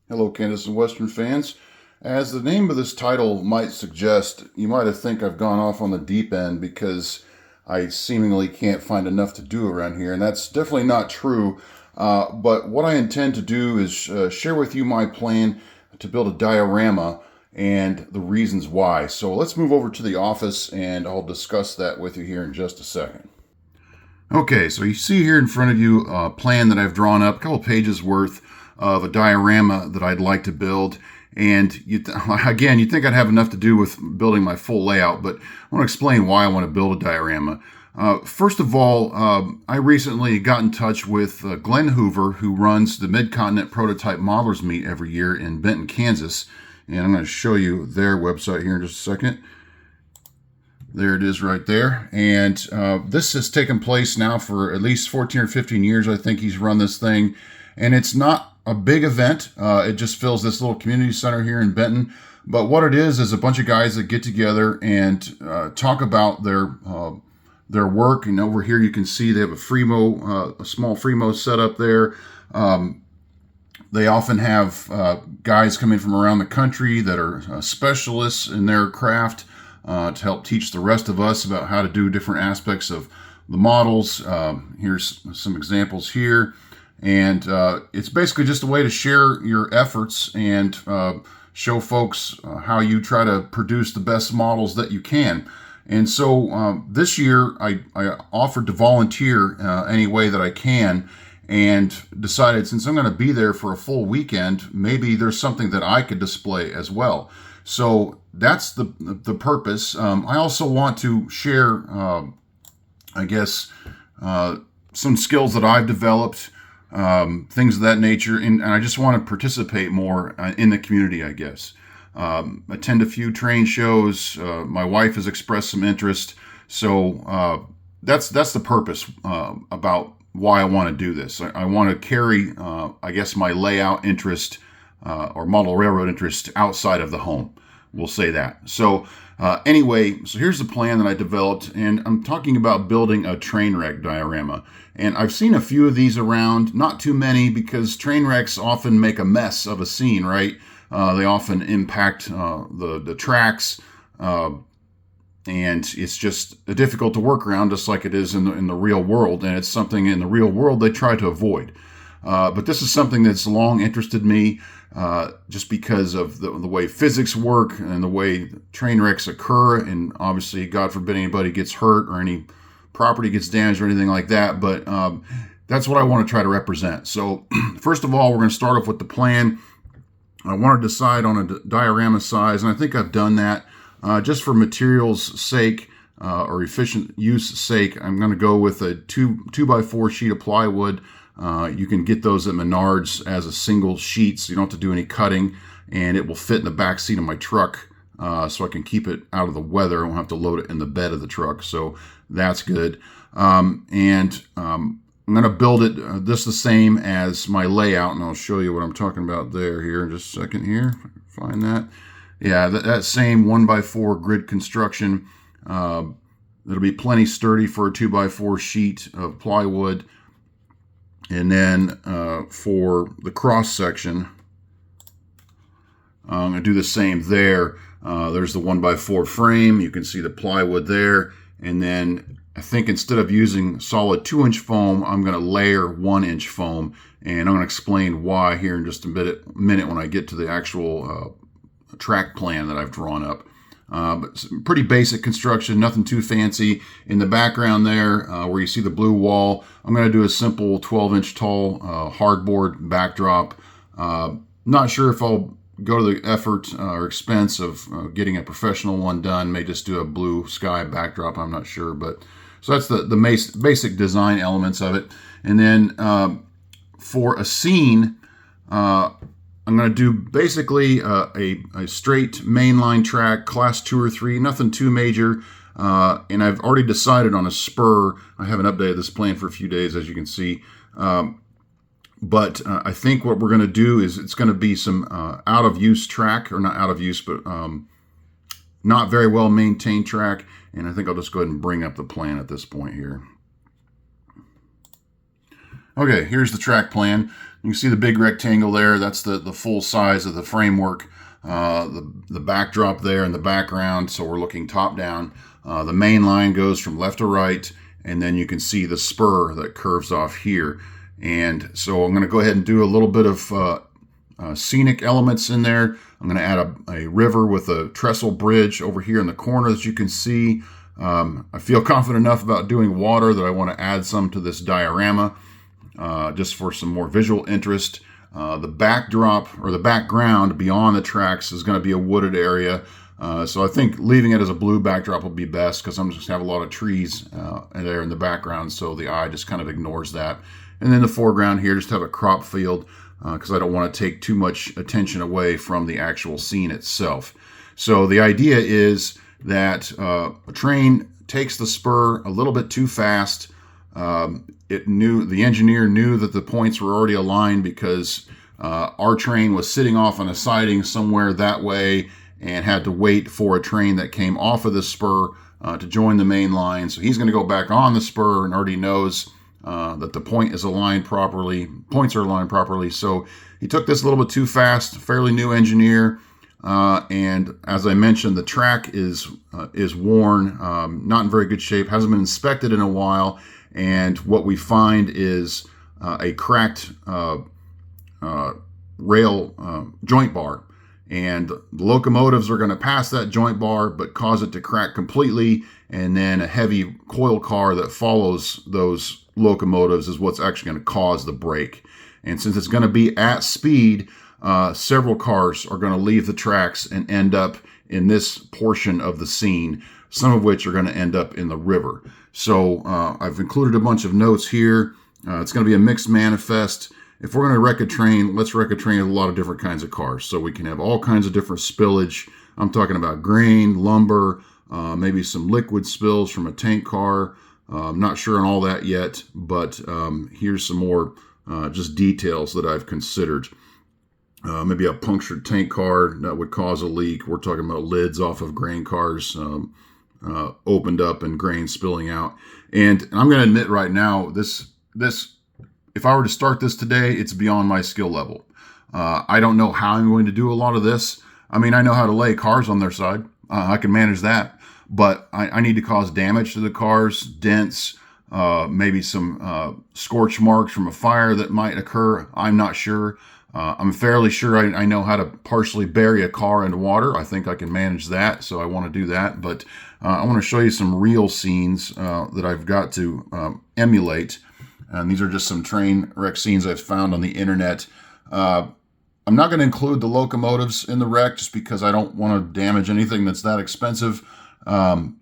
Hello, Kansas and Western fans. As the name of this title might suggest, you might have think I've gone off on the deep end because I seemingly can't find enough to do around here, and that's definitely not true. But what I intend to do is share with you my plan to build a diorama and the reasons why. So let's move over to the office and I'll discuss that with you here in just a second. Okay, so you see here in front of you a plan that I've drawn up, a couple pages worth of a diorama that I'd like to build. And again, you'd think I'd have enough to do with building my full layout, but I want to explain why I want to build a diorama. First of all, I recently got in touch with Glenn Hoover, who runs the Mid-Continent Prototype Modelers Meet every year in Benton, Kansas. And I'm going to show you their website here in just a second. There it is right there. And this has taken place now for at least 14 or 15 years. I think he's run this thing. And it's not a big event. It just fills this little community center here in Benton. But what it is a bunch of guys that get together and talk about their work. And over here you can see they have a small Fremo set up there. They often have guys come in from around the country that are specialists in their craft to help teach the rest of us about how to do different aspects of the models. Here's some examples here. And it's basically just a way to share your efforts and show folks how you try to produce the best models that you can. And so this year I offered to volunteer any way that I can, and decided since I'm going to be there for a full weekend, maybe there's something that I could display as well. So that's the purpose. I also want to share, I guess, some skills that I've developed, things of that nature, and I just want to participate more in the community, I guess. Attend a few train shows. My wife has expressed some interest, so that's the purpose about why I want to do this. I want to carry, I guess, my layout interest or model railroad interest outside of the home. We'll say that. So anyway, so here's the plan that I developed, and I'm talking about building a train wreck diorama. And I've seen a few of these around, not too many, because train wrecks often make a mess of a scene, right? They often impact the tracks, and it's just difficult to work around, just like it is in the real world. And it's something in the real world they try to avoid. But this is something that's long interested me, just because of the way physics work and the way train wrecks occur. And obviously, God forbid anybody gets hurt or any property gets damaged or anything like that. But that's what I want to try to represent. So first of all, we're going to start off with the plan. I want to decide on a diorama size, and I think I've done that. Just for materials sake or efficient use sake, I'm going to go with a 2x4 sheet of plywood. You can get those at Menards as a single sheet, so you don't have to do any cutting, and it will fit in the back seat of my truck, so I can keep it out of the weather. I won't have to load it in the bed of the truck, so that's good. I'm going to build it just the same as my layout, and I'll show you what I'm talking about here in just a second here. Find that. Yeah, that same 1x4 grid construction. It'll be plenty sturdy for a 2x4 sheet of plywood. And then for the cross section, I'm going to do the same there. There's the 1x4 frame. You can see the plywood there. And then I think instead of using solid 2-inch foam, I'm going to layer 1-inch foam. And I'm going to explain why here in just a minute when I get to the actual track plan that I've drawn up. But pretty basic construction, nothing too fancy. In the background there, where you see the blue wall, I'm going to do a simple 12-inch tall hardboard backdrop. Not sure if I'll go to the effort or expense of getting a professional one done. May just do a blue sky backdrop, I'm not sure. But so that's the basic design elements of it. And then for a scene, I'm going to do basically a straight mainline track, class 2 or 3, nothing too major. And I've already decided on a spur. I haven't updated this plan for a few days, as you can see. But I think what we're going to do is it's going to be some out-of-use track, or not out-of-use, but not very well maintained track. And I think I'll just go ahead and bring up the plan at this point here. Okay, here's the track plan. You can see the big rectangle there. That's the full size of the framework. The backdrop there in the background, so we're looking top down. The main line goes from left to right, and then you can see the spur that curves off here. And so I'm going to go ahead and do a little bit of scenic elements in there. I'm going to add a river with a trestle bridge over here in the corner that you can see. I feel confident enough about doing water that I want to add some to this diorama, just for some more visual interest. The backdrop or the background beyond the tracks is going to be a wooded area. So I think leaving it as a blue backdrop will be best, because I'm just going to have a lot of trees there in the background, so the eye just kind of ignores that. And then the foreground here, just have a crop field, because I don't want to take too much attention away from the actual scene itself. So the idea is that a train takes the spur a little bit too fast. The engineer knew that the points were already aligned, because our train was sitting off on a siding somewhere that way and had to wait for a train that came off of the spur to join the main line. So he's going to go back on the spur and already knows that the points are aligned properly. So he took this a little bit too fast. Fairly new engineer. And as I mentioned, the track is worn, not in very good shape, hasn't been inspected in a while. And what we find is a cracked rail joint bar. And the locomotives are going to pass that joint bar, but cause it to crack completely. And then a heavy coil car that follows those locomotives is what's actually going to cause the break. And since it's going to be at speed, several cars are going to leave the tracks and end up in this portion of the scene, some of which are going to end up in the river. So I've included a bunch of notes here. It's going to be a mixed manifest. If we're going to wreck a train, let's wreck a train with a lot of different kinds of cars. So we can have all kinds of different spillage. I'm talking about grain, lumber, maybe some liquid spills from a tank car. I'm not sure on all that yet, but here's some more just details that I've considered. Maybe a punctured tank car that would cause a leak. We're talking about lids off of grain cars opened up and grain spilling out. And I'm going to admit right now, this if I were to start this today, it's beyond my skill level. I don't know how I'm going to do a lot of this. I mean, I know how to lay cars on their side. I can manage that. But I need to cause damage to the cars, dents, maybe some scorch marks from a fire that might occur. I'm not sure. I'm fairly sure I know how to partially bury a car in water. I think I can manage that, so I want to do that. But I want to show you some real scenes that I've got to emulate. And these are just some train wreck scenes I've found on the internet. I'm not going to include the locomotives in the wreck just because I don't want to damage anything that's that expensive. And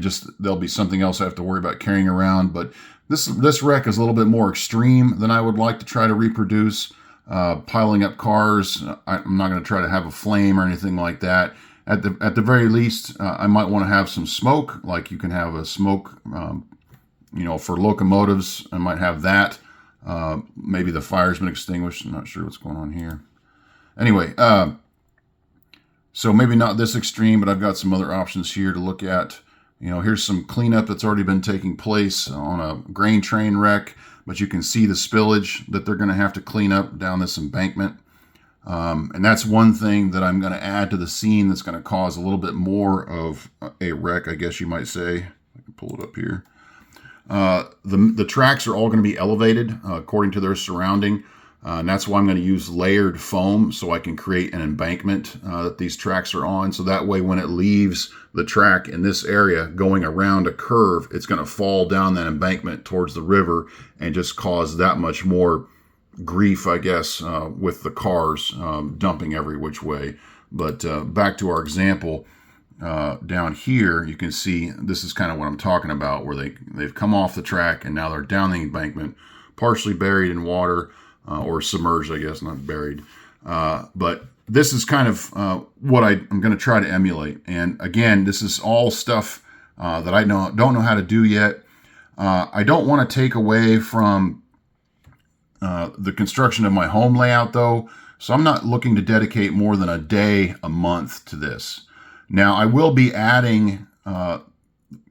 just there'll be something else I have to worry about carrying around. But this wreck is a little bit more extreme than I would like to try to reproduce. Piling up cars. I'm not going to try to have a flame or anything like that. At the very least, I might want to have some smoke, like you can have a smoke, for locomotives. I might have that. Maybe the fire's been extinguished. I'm not sure what's going on here. Anyway, so maybe not this extreme, but I've got some other options here to look at. Here's some cleanup that's already been taking place on a grain train wreck, but you can see the spillage that they're going to have to clean up down this embankment. And that's one thing that I'm going to add to the scene that's going to cause a little bit more of a wreck, I guess you might say. I can pull it up here. The tracks are all going to be elevated according to their surrounding. And that's why I'm going to use layered foam so I can create an embankment that these tracks are on. So that way when it leaves the track in this area going around a curve, it's going to fall down that embankment towards the river and just cause that much more grief, I guess, with the cars dumping every which way. But back to our example, down here, you can see this is kind of what I'm talking about, where they've come off the track and now they're down the embankment, partially buried in water. Or submerged, I guess, not buried. But this is kind of what I'm going to try to emulate. And again, this is all stuff that I don't know how to do yet. I don't want to take away from the construction of my home layout, though. So I'm not looking to dedicate more than a day a month to this. Now, I will be adding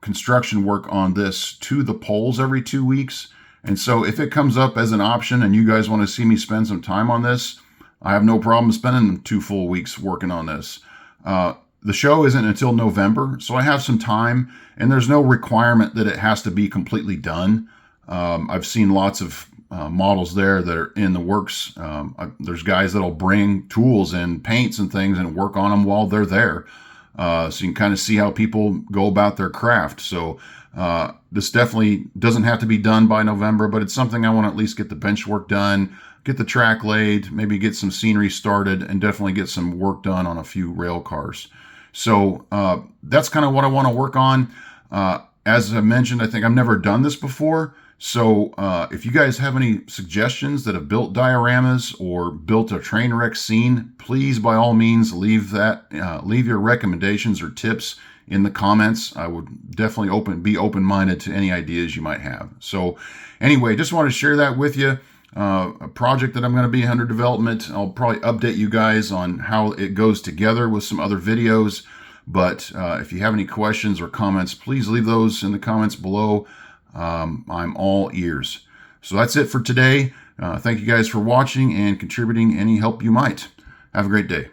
construction work on this to the poles every 2 weeks. And so if it comes up as an option and you guys want to see me spend some time on this, I have no problem spending 2 full weeks working on this. The show isn't until November, so I have some time, and there's no requirement that it has to be completely done. I've seen lots of models there that are in the works. There's guys that'll bring tools and paints and things and work on them while they're there. So you can kind of see how people go about their craft. So this definitely doesn't have to be done by November, but it's something I want to at least get the bench work done, get the track laid, maybe get some scenery started, and definitely get some work done on a few rail cars. So that's kind of what I want to work on. As I mentioned, I think I've never done this before. So if you guys have any suggestions that have built dioramas or built a train wreck scene, please, by all means, leave your recommendations or tips in the comments. I would definitely be open-minded to any ideas you might have. So anyway, just want to share that with you. A project that I'm going to be under development. I'll probably update you guys on how it goes together with some other videos. But if you have any questions or comments, please leave those in the comments below. I'm all ears. So that's it for today. Thank you guys for watching and contributing any help you might. Have a great day.